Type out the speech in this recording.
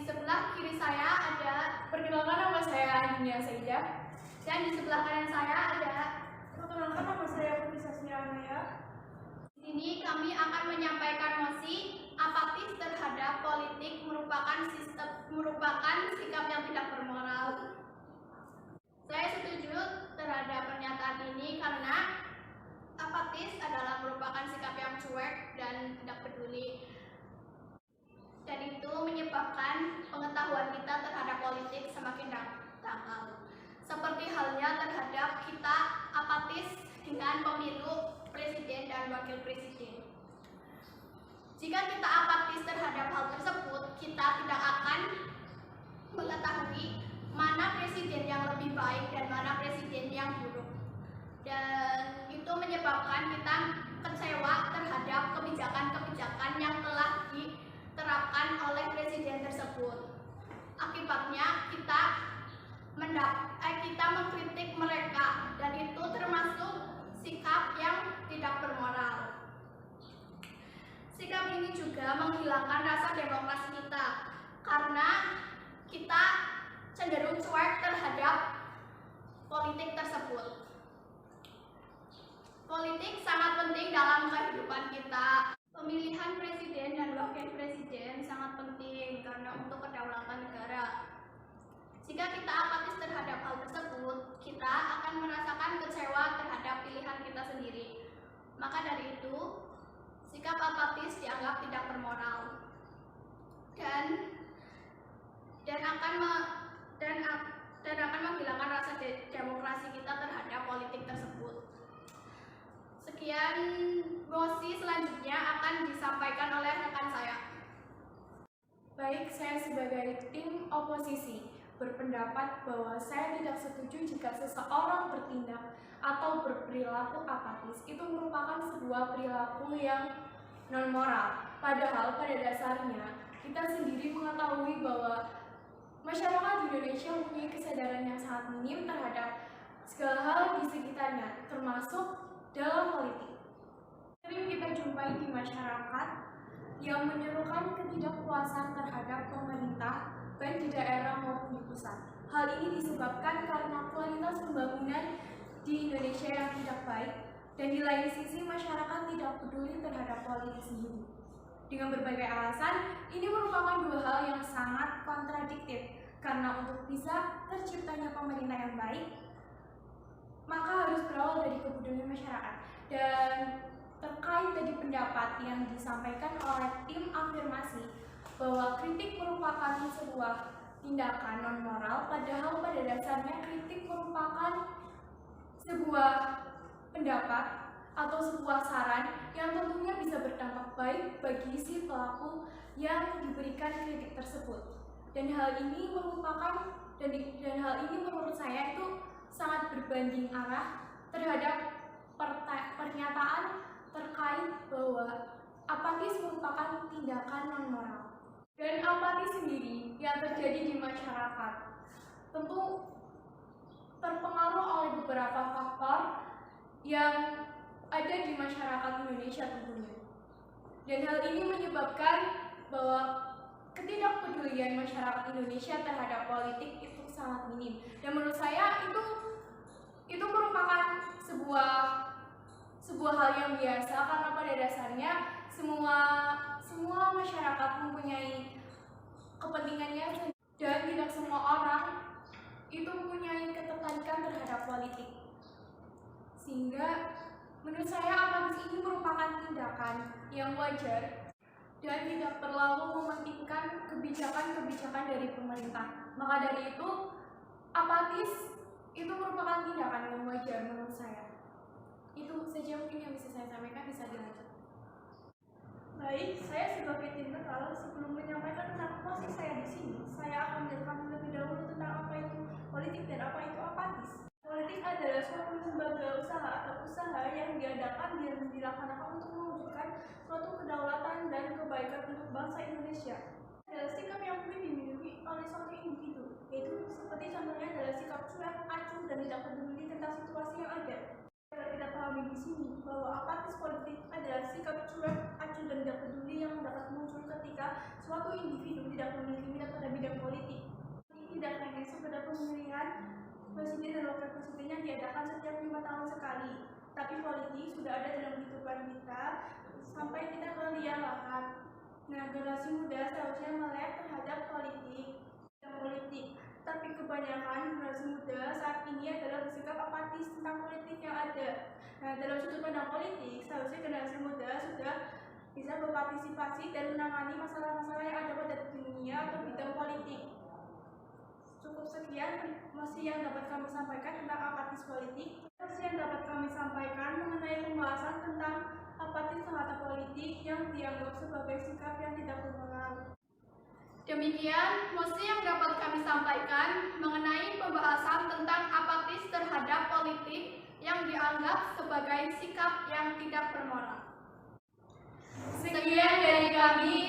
sebelah kiri saya ada, perkenalkan nama saya Dunia Saidah, dan di sebelah kanan saya ada, perkenalkan nama saya Putri Sasmiranaya. Di sini kami akan menyampaikan mosi apatis terhadap politik merupakan sikap yang tidak bermoral. Saya setuju terhadap pernyataan ini karena apatis adalah merupakan sikap yang cuek dan tidak peduli. Dan itu menyebabkan pengetahuan kita terhadap politik semakin dangkal. Seperti halnya terhadap kita apatis dengan pemilu presiden dan wakil presiden. Jika kita apatis terhadap hal tersebut, kita tidak akan mengetahui mana presiden yang lebih baik dan mana presiden yang buruk. Dan itu menyebabkan kita kecewa terhadap kebijakan-kebijakan yang telah diterapkan oleh presiden tersebut. Akibatnya kita mengkritik mereka, dan itu termasuk sikap yang tidak bermoral. Sikap ini juga menghilangkan rasa demokrasi kita karena kita cenderung cuek terhadap politik tersebut. Politik sangat penting dalam kehidupan kita. Pemilihan presiden dan wakil presiden sangat penting karena untuk kedaulatan negara. Jika kita apatis terhadap hal tersebut, kita akan merasakan kecewa terhadap pilihan kita sendiri. Maka dari itu, sikap apatis dianggap tidak bermoral dan akan menghilangkan rasa demokrasi kita terhadap politik tersebut. Sekian mosi selanjutnya akan disampaikan oleh rekan saya. Baik, saya sebagai tim oposisi berpendapat bahwa saya tidak setuju jika seseorang bertindak atau berperilaku apatis. Itu merupakan sebuah perilaku yang non-moral. Padahal pada dasarnya kita sendiri mengetahui bahwa masyarakat di Indonesia mempunyai kesadaran yang sangat minim terhadap segala hal di sekitarnya, termasuk dalam politik. Sering kita jumpai di masyarakat yang menyerukan ketidakpuasan terhadap pemerintah, baik di daerah maupun di pusat. Hal ini disebabkan karena kualitas pembangunan di Indonesia yang tidak baik, dan di lain sisi masyarakat tidak peduli terhadap politik sendiri. Dengan berbagai alasan, ini merupakan dua hal yang sangat kontradiktif, karena untuk bisa terciptanya pemerintah yang baik, maka harus berawal dari kepedulian masyarakat. Dan terkait dari pendapat yang disampaikan oleh tim afirmasi bahwa kritik merupakan sebuah tindakan non-moral, padahal pada dasarnya kritik merupakan sebuah pendapat atau sebuah saran yang tentunya bisa berdampak baik bagi si pelaku yang diberikan kritik tersebut. Dan hal ini menurut saya itu sangat berbanding arah terhadap pernyataan terkait bahwa apatis merupakan tindakan non-moral. Dan apatis sendiri yang terjadi di masyarakat tentu terpengaruh oleh beberapa faktor yang ada di masyarakat Indonesia tentunya. Dan hal ini menyebabkan bahwa ketidakpedulian masyarakat Indonesia terhadap politik itu sangat minim. Dan menurut saya itu merupakan sebuah hal yang biasa, karena pada dasarnya semua masyarakat mempunyai kepentingannya, dan tidak semua orang itu mempunyai ketertarikan terhadap politik. Sehingga menurut saya apatis ini merupakan tindakan yang wajar dan tidak terlalu mementingkan kebijakan-kebijakan dari pemerintah. Maka dari itu, apatis itu merupakan tindakan yang wajar menurut saya. Itu saja mungkin yang bisa saya sampaikan, bisa dilanjut. Baik, saya sebagai tim netral, sebelum menyampaikan tentang posisi saya di sini, saya akan menjelaskan terlebih dahulu tentang apa itu politik dan apa itu apatis. Politik adalah suatu lembaga usaha atau usaha yang diadakan dan dilaksanakan untuk mewujudkan suatu kedaulatan dan kebaikan untuk bangsa Indonesia. Adalah sikap yang mungkin dimiliki oleh suatu individu, yaitu seperti contohnya adalah sikap cuek, acuh, dan tidak peduli tentang situasi yang ada. Kita pahami di sini bahwa apatis politik adalah sikap cuek, acuh, apatis dan tidak peduli yang dapat muncul ketika suatu individu tidak memiliki minat pada bidang politik. Ini tidak hanya sekedar pemilihan presiden dan wakil presiden yang diadakan setiap 5 tahun sekali, tapi politik sudah ada dalam kehidupan kita sampai kita ke liang lahat. Nah, generasi muda seharusnya melek terhadap politik, tapi kebanyakan generasi muda saat ini adalah bersikap apatis tentang politik yang ada. Nah, dalam sudut pandang politik, seharusnya generasi muda sudah bisa berpartisipasi dan menangani masalah-masalah yang ada pada dunia atau bidang politik. Cukup sekian masih yang dapat kami sampaikan tentang apatis politik. Masih yang dapat kami sampaikan mengenai pembahasan tentang apatis terhadap politik yang dianggap sebagai sikap yang tidak bermoral. Demikian mosi yang dapat kami sampaikan mengenai pembahasan tentang apatis terhadap politik yang dianggap sebagai sikap yang tidak bermoral. Sekian dari kami.